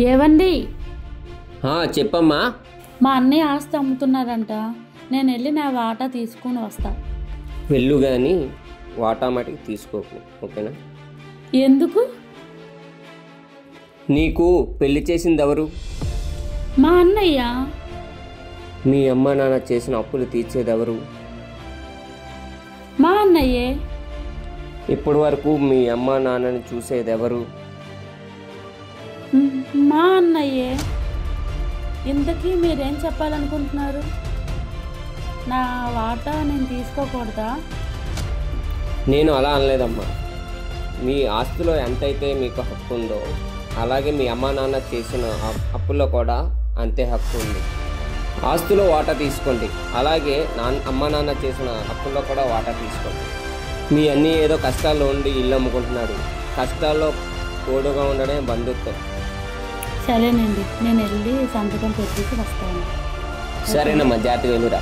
ఏవండి, చెప్పమ్మా. మా అన్నయ్య ఆస్తి అమ్ముతున్నారంట. నేను వెళ్ళి నా వాటా తీసుకుని వస్తా. వెళ్ళు కానీ వాటా మటుకు తీసుకోకు, ఓకేనా? ఎందుకు? నీకు పెళ్లి చేసింది ఎవరు? మా అన్నయ్య. మీ అమ్మ నాన్న చేసిన అప్పులు తీర్చేది ఎవరు? మా అన్నయ్యే. ఇప్పటి వరకు మీ అమ్మ నాన్నని చూసేది ఎవరు? మా అన్నయ్యే. ఇంతకీ మీరేం చెప్పాలనుకుంటున్నారు? నా వాటా నేను తీసుకోకూడదా? నేను అలా అనలేదమ్మా. మీ ఆస్తిలో ఎంతైతే మీకు హక్కు ఉందో అలాగే మీ అమ్మ నాన్న చేసిన అప్పుల్లో కూడా అంతే హక్కు ఉంది. ఆస్తిలో వాటా తీసుకోండి, అలాగే అమ్మ నాన్న చేసిన అప్పుల్లో కూడా వాటా తీసుకోండి. మీ అన్నీ ఏదో కష్టాల్లో ఉండి ఇల్లు అమ్ముకుంటున్నాడు. కష్టాల్లో తోడుగా ఉండడమే బంధుత్వం. సరేనండి, నేను వెళ్ళి సంతకం పెట్టేసి వస్తాను. సరేనమ్మా, జాగ్రత్తగా వెళ్ళిరా.